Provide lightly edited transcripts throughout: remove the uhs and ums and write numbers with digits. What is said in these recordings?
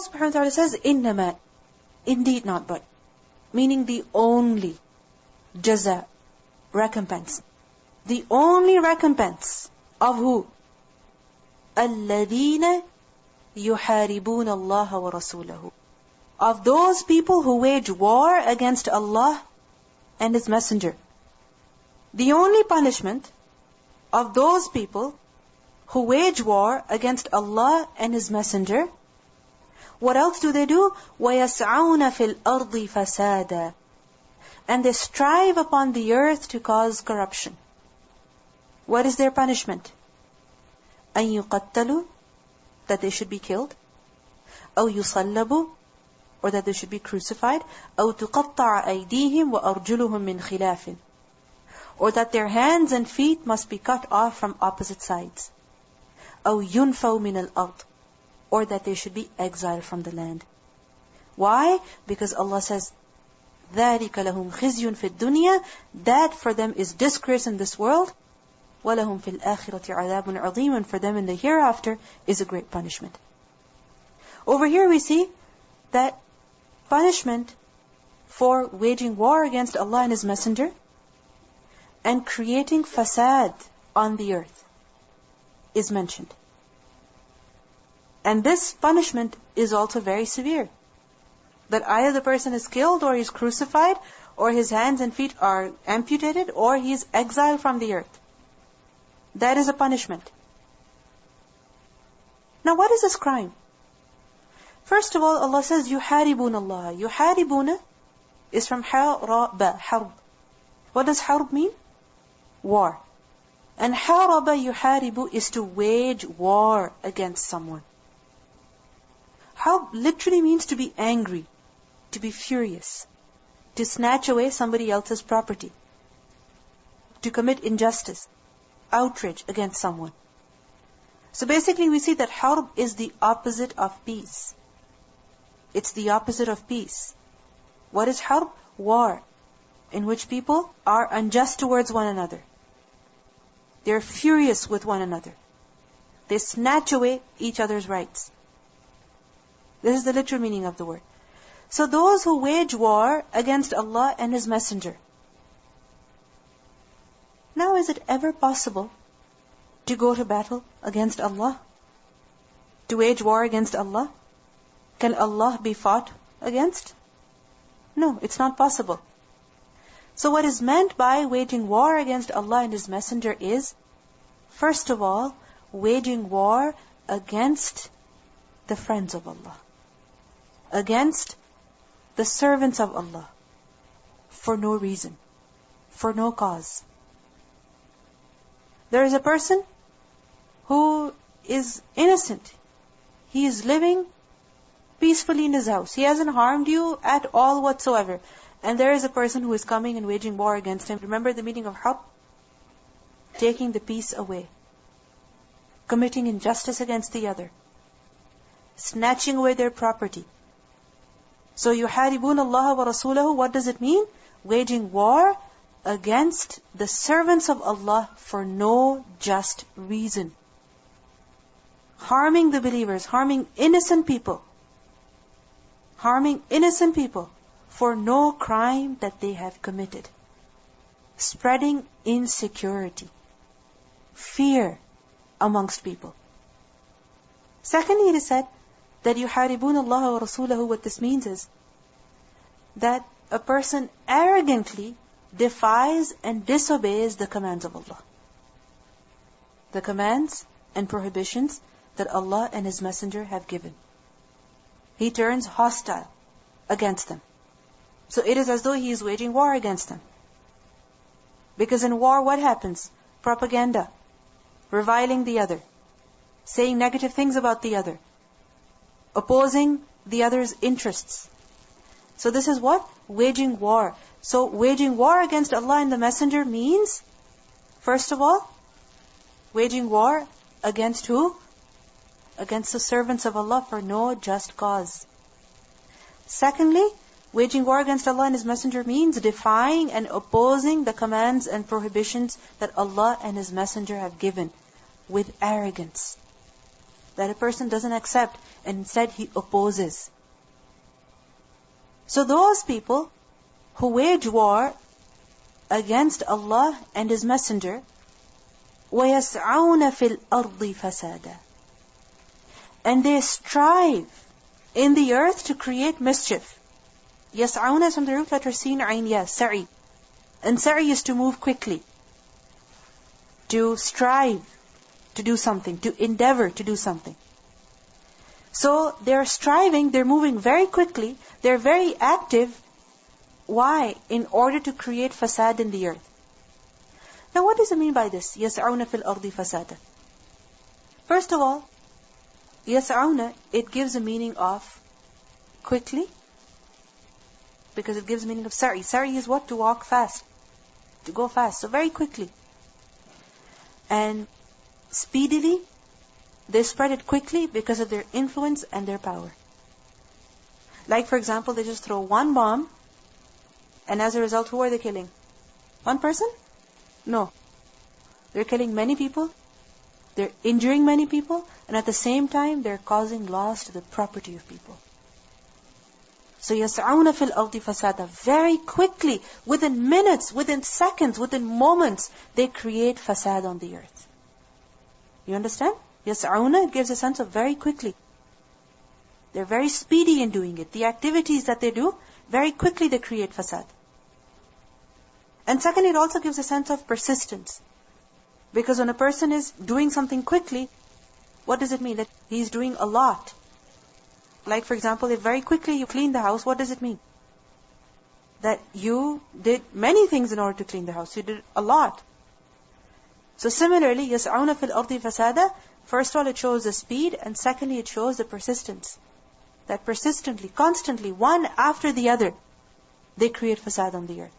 Allah subhanahu wa ta'ala says, إِنَّمَا, indeed not but, meaning the only jaza, recompense. The only recompense of who? الَّذِينَ يُحَارِبُونَ اللَّهَ وَرَسُولَهُ, of those people who wage war against Allah and His Messenger. The only punishment of those people who wage war against Allah and His Messenger, what else do they do? وَيَسْعَوْنَ فِي الْأَرْضِ فَسَادًا, and they strive upon the earth to cause corruption. What is their punishment? أَن يُقَتَّلُوا, that they should be killed. أَوْ يُصَلَّبُوا, or that they should be crucified. أَوْ تُقَطَّعَ أَيْدِيهِمْ وَأَرْجُلُهُمْ مِنْ خِلَافٍ, or that their hands and feet must be cut off from opposite sides. أَوْ يُنْفَوْا مِنَ الْأَرْضِ, or that they should be exiled from the land. Why? Because Allah says, ذَلِكَ لَهُمْ خِزْيٌ فِي الدُّنْيَا, that for them is disgrace in this world. وَلَهُمْ فِي الْآخِرَةِ عَذَابٌ عَظِيمٌ, and for them in the hereafter is a great punishment. Over here we see that punishment for waging war against Allah and His Messenger and creating fasad on the earth is mentioned. And this punishment is also very severe. That either the person is killed, or he's crucified, or his hands and feet are amputated, or he is exiled from the earth. That is a punishment. Now what is this crime? First of all, Allah says, يُحَارِبُونَ اللَّهَ. يُحَارِبُونَ is from حَرَبَ, حَرْب. What does حَرْب mean? War. And حَرَبَ يُحَارِبُ is to wage war against someone. Harb literally means to be angry, to be furious, to snatch away somebody else's property, to commit injustice, outrage against someone. So basically we see that harb is the opposite of peace. It's the opposite of peace. What is harb? War, in which people are unjust towards one another. They're furious with one another. They snatch away each other's rights. This is the literal meaning of the word. So those who wage war against Allah and His Messenger. Now is it ever possible to go to battle against Allah? To wage war against Allah? Can Allah be fought against? No, it's not possible. So what is meant by waging war against Allah and His Messenger is, first of all, waging war against the friends of Allah, against the servants of Allah, for no reason, for no cause. There is a person who is innocent. He is living peacefully in his house. He hasn't harmed you at all whatsoever. And there is a person who is coming and waging war against him. Remember the meaning of harb? Taking the peace away. Committing injustice against the other. Snatching away their property. So يُحَارِبُونَ اللَّهَ وَرَسُولَهُ, what does it mean? Waging war against the servants of Allah for no just reason. Harming the believers, harming innocent people. Harming innocent people for no crime that they have committed. Spreading insecurity, fear amongst people. Secondly, it is said that يُحَارِبُونَ اللَّهَ وَرَسُولَهُ, what this means is that a person arrogantly defies and disobeys the commands of Allah. The commands and prohibitions that Allah and His Messenger have given. He turns hostile against them. So it is as though he is waging war against them. Because in war, what happens? Propaganda, reviling the other, saying negative things about the other, opposing the other's interests. So this is what? Waging war. So waging war against Allah and the Messenger means, first of all, waging war against who? Against the servants of Allah for no just cause. Secondly, waging war against Allah and His Messenger means defying and opposing the commands and prohibitions that Allah and His Messenger have given with arrogance. that a person doesn't accept, and instead he opposes. So those people who wage war against Allah and His Messenger, وَيَسْعَوْنَ فِي الْأَرْضِ فَسَادًا, and they strive in the earth to create mischief. يَسْعَوْنَ is from the root letter Sin, Ain, Ya, Sa'i. And Sa'i is to move quickly, to strive to do something, to endeavor to do something. So they're striving, they're moving very quickly, they're very active. Why? In order to create fasad in the earth. Now what does it mean by this? يَسْعَوْنَ فِي الْأَرْضِ فَسَادًا. First of all, يَسْعَوْنَ, it gives a meaning of quickly, because it gives meaning of sa'i. Sa'i is what? To walk fast, to go fast, so very quickly. And speedily, they spread it quickly because of their influence and their power. Like for example, they just throw one bomb, and as a result, who are they killing? One person? No. They're killing many people, they're injuring many people, and at the same time, they're causing loss to the property of people. So يَسْعَوْنَ فِي الْأَرْضِ فَسَادًا, very quickly, within minutes, within seconds, within moments, they create fasad on the earth. You understand? يَسْعَوْنَ gives a sense of very quickly. They're very speedy in doing it. The activities that they do, very quickly they create fasad. And second, it also gives a sense of persistence. Because when a person is doing something quickly, what does it mean? That he's doing a lot. Like for example, if very quickly you clean the house, what does it mean? That you did many things in order to clean the house. You did a lot. So similarly, يَسْعَوْنَ فِي الْأَرْضِ فَسَادًا, first of all it shows the speed, and secondly it shows the persistence. That persistently, constantly, one after the other, they create fasad on the earth.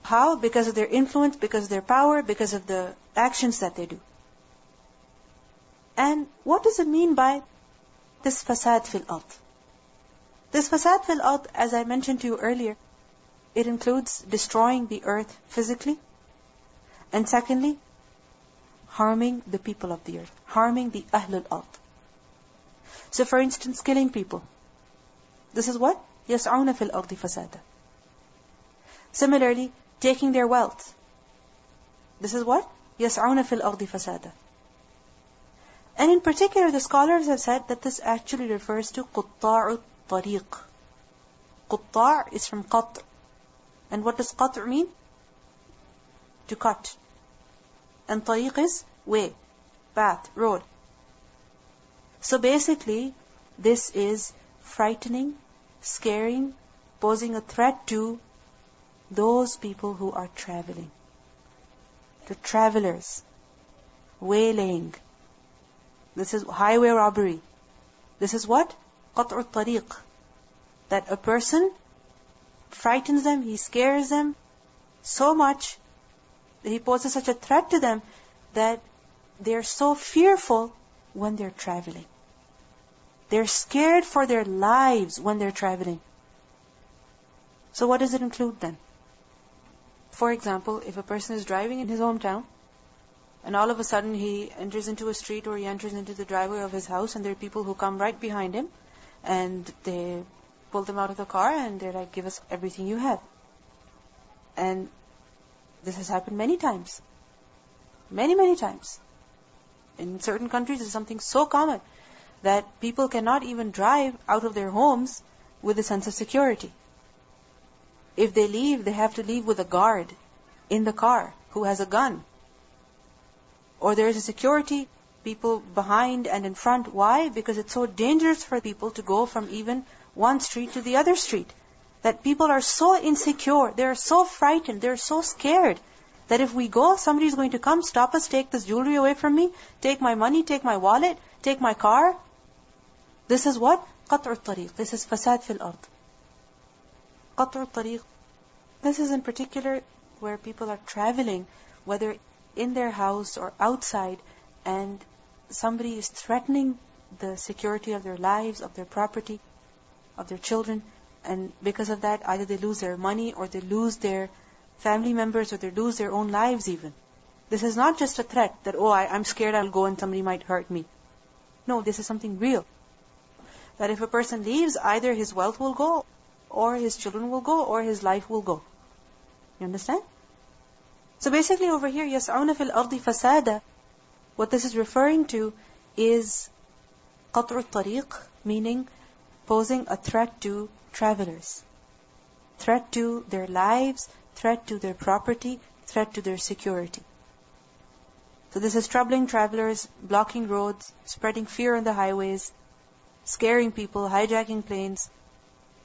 How? Because of their influence, because of their power, because of the actions that they do. And what does it mean by this fasad fil ard? This fasad fil ard, as I mentioned to you earlier, it includes destroying the earth physically, and secondly, harming the people of the earth, harming the ahlul ard. So for instance, killing people. This is what? يَسْعَوْنَ فِي الْأَرْضِ فَسَادًا. Similarly, taking their wealth. This is what? يَسْعَوْنَ فِي الْأَرْضِ فَسَادًا. And in particular, the scholars have said that this actually refers to قُطَّاعُ الطَّرِيقِ. قُطَّاع is from قَطْع. And what does قَطْع mean? To cut. And طريق is way, path, road. So basically, this is frightening, scaring, posing a threat to those people who are traveling. To travelers. Waylaying. This is highway robbery. This is what? قطع الطريق. That a person frightens them, he scares them so much, that he poses such a threat to them that they're so fearful when they're traveling. They're scared for their lives when they're traveling. So what does it include then? For example, if a person is driving in his hometown, and all of a sudden he enters into a street or he enters into the driveway of his house, and there are people who come right behind him, and they pull them out of the car, and they're like, give us everything you have. And this has happened many times. Many, many times. In certain countries, it's something so common that people cannot even drive out of their homes with a sense of security. If they leave, they have to leave with a guard in the car who has a gun. Or there is a security people behind and in front. Why? Because it's so dangerous for people to go from even one street to the other street. That people are so insecure, they're so frightened, they're so scared, that if we go, somebody's going to come, stop us, take this jewelry away from me, take my money, take my wallet, take my car. This is what? قطع الطريق. This is fasad fil ard. قطع الطريق. This is in particular where people are traveling, whether in their house or outside, and somebody is threatening the security of their lives, of their property, of their children, and because of that, either they lose their money, or they lose their family members, or they lose their own lives even. This is not just a threat that, I'm scared I'll go and somebody might hurt me. No, this is something real. That if a person leaves, either his wealth will go, or his children will go, or his life will go. You understand? So basically over here, يَسْعُونَ فِي الْأَرْضِ فَسَادًا, what this is referring to is قَطْعُ الطَّرِيق, meaning posing a threat to travelers. Threat to their lives, threat to their property, threat to their security. So this is troubling travelers, blocking roads, spreading fear on the highways, scaring people, hijacking planes,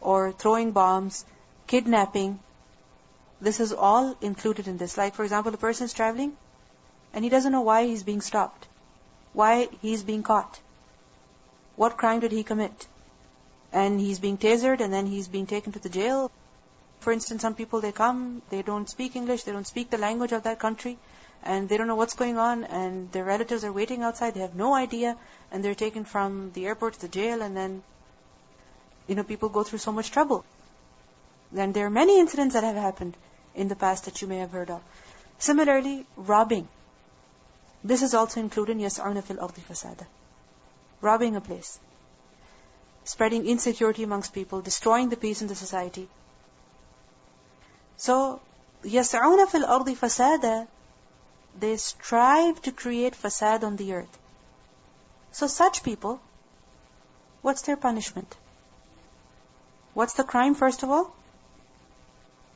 or throwing bombs, kidnapping. This is all included in this. Like for example, a person is traveling and he doesn't know why he's being stopped, why he's being caught, what crime did he commit, and he's being tasered and then he's being taken to the jail. For instance, some people, they come, they don't speak English, they don't speak the language of that country, and they don't know what's going on, and their relatives are waiting outside, they have no idea, and they're taken from the airport to the jail, and then, people go through so much trouble. And there are many incidents that have happened in the past that you may have heard of. Similarly, robbing. This is also included in يَسْعُونَ فِي الْأَرْضِ فَسَادًا. Robbing a place. Spreading insecurity amongst people, destroying the peace in the society. So, يَسْعُونَ فِي الْأَرْضِ فَسَادًا, they strive to create fasad on the earth. So such people, what's their punishment? What's the crime first of all?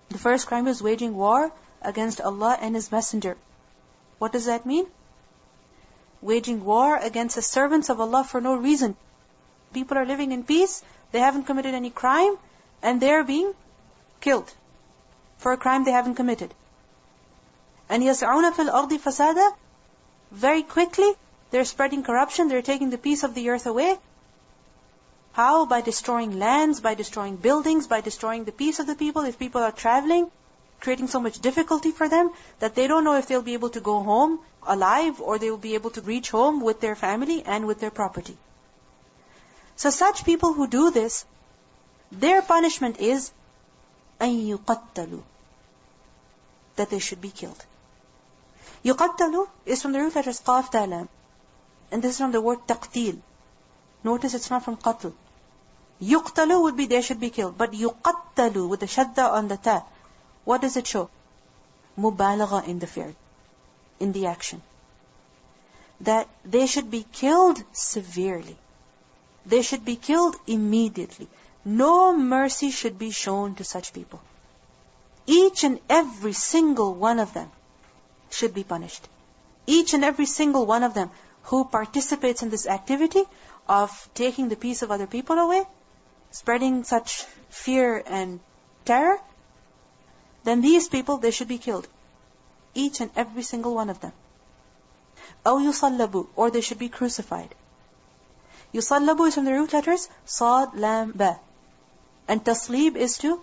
The first crime is waging war against Allah and His Messenger. What does that mean? Waging war against the servants of Allah for no reason. People are living in peace, they haven't committed any crime, and they're being killed for a crime they haven't committed. And يَسْعُونَ فِي الْأَرْضِ فَسَادًا, very quickly, they're spreading corruption, they're taking the peace of the earth away. How? By destroying lands, by destroying buildings, by destroying the peace of the people. If people are traveling, creating so much difficulty for them that they don't know if they'll be able to go home alive or they will be able to reach home with their family and with their property. So such people who do this, their punishment is أَن يُقَتَّلُوا, that they should be killed. يُقَتَّلُوا is from the root letters قاف تا لام, and this is from the word تقتيل. Notice it's not from qatl. يُقْتَلُوا would be they should be killed, but يُقَتَّلُوا with the shadda on the ta, what does it show? Mubalagha in the fi'l, in the action. That they should be killed severely. They should be killed immediately. No mercy should be shown to such people. Each and every single one of them should be punished. Each and every single one of them who participates in this activity of taking the peace of other people away, spreading such fear and terror, then these people, they should be killed. Each and every single one of them. أَوْ يُصَلَّبُوا, or they should be crucified. يُصَلَّبُوا is from the root letters صاد لام با. And taslib is to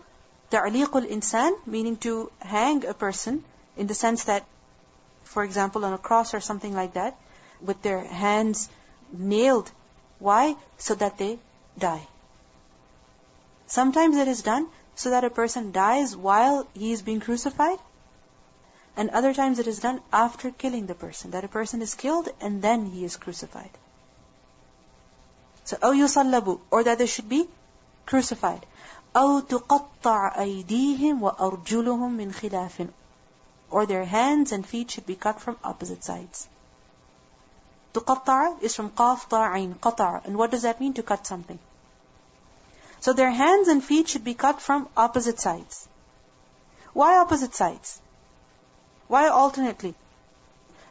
تعليق الإنسان, meaning to hang a person, in the sense that, for example, on a cross or something like that, with their hands nailed. Why? So that they die. Sometimes it is done so that a person dies while he is being crucified, and other times it is done after killing the person, that a person is killed and then he is crucified. So, أَوْ يُصَلَّبُوا, or that they should be crucified. أَوْ تُقَطَّعْ أَيْدِيهِمْ وَأَرْجُلُهُمْ مِنْ خِلَافٍ, or their hands and feet should be cut from opposite sides. تُقَطَّعْ is from قَاف طَاء عَيْن, قَطَعْ, and what does that mean? To cut something. So their hands and feet should be cut from opposite sides. Why opposite sides? Why alternately?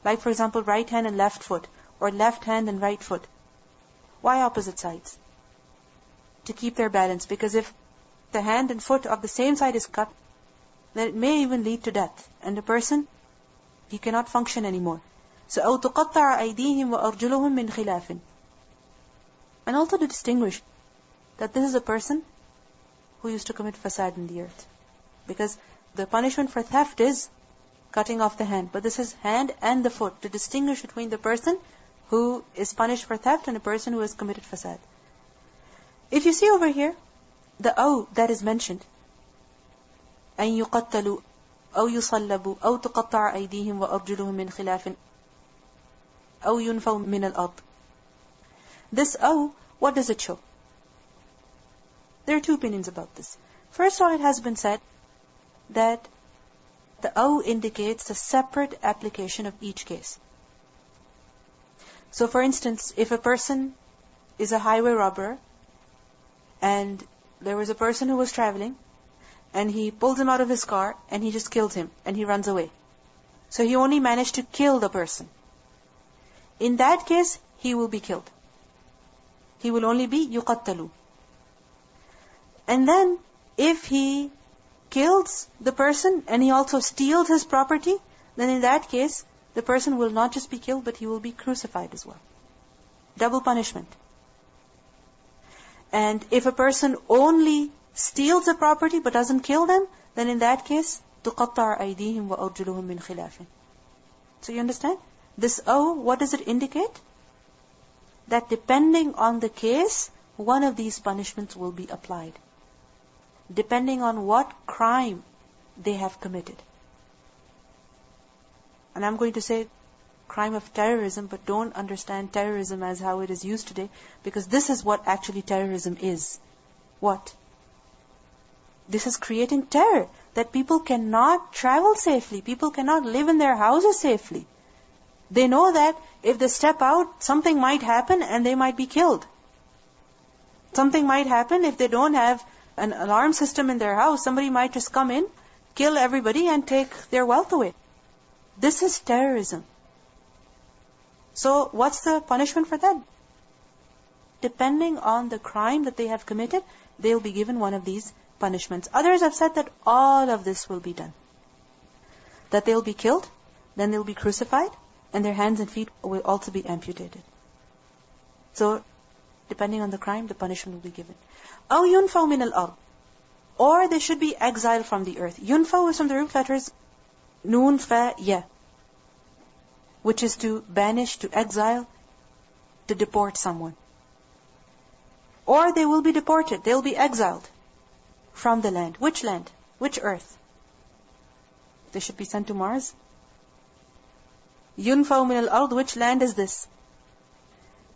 Like for example, right hand and left foot, or left hand and right foot. Why opposite sides? To keep their balance, because if the hand and foot of the same side is cut, then it may even lead to death, and the person, he cannot function anymore. So, أَوْ تُقَطَّعَ أَيْدِيهِمْ وَأَرْجُلُهُمْ مِنْ خِلَافٍ. And also to distinguish that this is a person who used to commit fasad in the earth. Because the punishment for theft is cutting off the hand, but this is hand and the foot, to distinguish between the person who is punished for theft and a person who has committed fasad. If you see over here, the أَوْ that is mentioned, أَن يُقَتَّلُوا أَوْ يُصَلَّبُوا أَوْ تُقَطَّعَ أَيْدِيهِمْ وَأَرْجُلُهُمْ مِنْ خِلَافٍ أَوْ يُنْفَوْا مِنَ الْأَرْضِ. This aw, what does it show? There are two opinions about this. First of all, it has been said that the aw indicates the separate application of each case. So for instance, if a person is a highway robber, and there was a person who was traveling, and he pulls him out of his car, and he just kills him, and he runs away. So he only managed to kill the person. In that case, he will be killed. He will only be yuqattalu. And then, if he kills the person, and he also steals his property, then in that case, the person will not just be killed, but he will be crucified as well. Double punishment. And if a person only steals the property but doesn't kill them, then in that case, تُقَطَّعَ أَيْدِيهِمْ وَأَرْجُلُهُم مِّنْ خِلَافٍ. So you understand? This aw, what does it indicate? That depending on the case, one of these punishments will be applied. Depending on what crime they have committed. And I'm going to say crime of terrorism, but don't understand terrorism as how it is used today, because this is what actually terrorism is. What? This is creating terror, that people cannot travel safely, people cannot live in their houses safely. They know that if they step out, something might happen and they might be killed. Something might happen if they don't have an alarm system in their house. Somebody might just come in, kill everybody and take their wealth away. This is terrorism. So what's the punishment for that? Depending on the crime that they have committed, they'll be given one of these punishments. Others have said that all of this will be done. That they'll be killed, then they'll be crucified, and their hands and feet will also be amputated. So, depending on the crime, the punishment will be given. أَوْ يُنْفَوْ مِنَ الْأَرْضِ. Or they should be exiled from the earth. Yunfaw is from the root letters Noon, Fa, Ya, which is to banish, to exile, to deport someone. Or they will be deported, they'll be exiled from the land. Which land? Which earth? They should be sent to Mars. Yunfaw min al-ard, which land is this?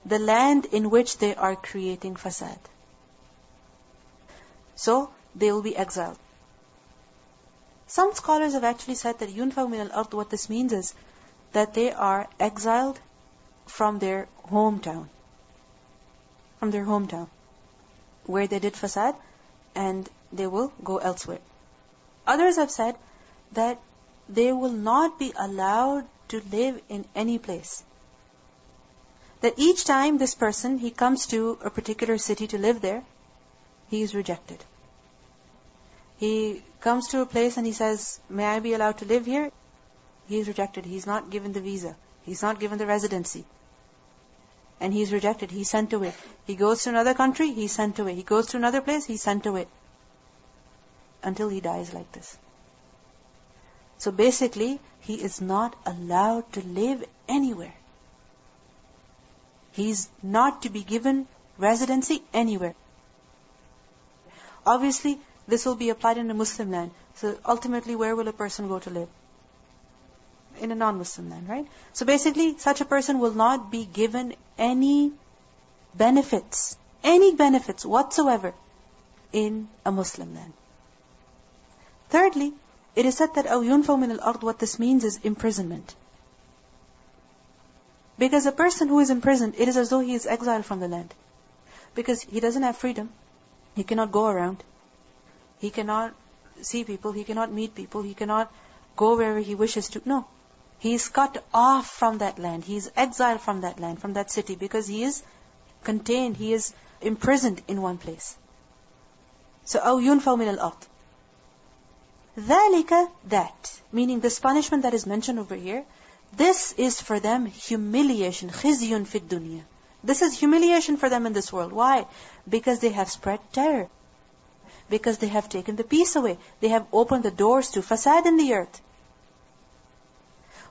The land in which they are creating fasad. So, they will be exiled. Some scholars have actually said that yunfaw min al-ard, what this means is that they are exiled from their hometown. From their hometown, where they did fasad, and they will go elsewhere. Others have said that they will not be allowed to live in any place. That each time this person, he comes to a particular city to live there, he is rejected. He comes to a place and he says, may I be allowed to live here? He is rejected. He's not given the visa. He's not given the residency. And he's rejected. He's sent away. He goes to another country, he's sent away. He goes to another place, he's sent away. Until he dies like this. So basically, he is not allowed to live anywhere. He's not to be given residency anywhere. Obviously, this will be applied in a Muslim land. So ultimately, where will a person go to live? In a non-Muslim land, right? So basically, such a person will not be given any benefits whatsoever in a Muslim land. Thirdly, it is said that أَوْ يُنْفَوْ مِنَ الْأَرْضِ, what this means is imprisonment. Because a person who is imprisoned, it is as though he is exiled from the land. Because he doesn't have freedom. He cannot go around. He cannot see people. He cannot meet people. He cannot go wherever he wishes to. No. He is cut off from that land. He is exiled from that land, from that city, because he is contained. He is imprisoned in one place. So, أَوْ يُنْفَوْ مِنَ الْأَرْضِ. ذَلِكَ, that, meaning this punishment that is mentioned over here, this is for them humiliation, خِزْيٌ فِي الدُّنْيَا. This is humiliation for them in this world. Why? Because they have spread terror. Because they have taken the peace away. They have opened the doors to fasad in the earth.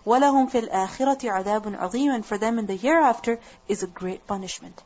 وَلَهُمْ فِي الْآخِرَةِ عَذَابٌ عَظِيمٌ. And for them in the hereafter is a great punishment.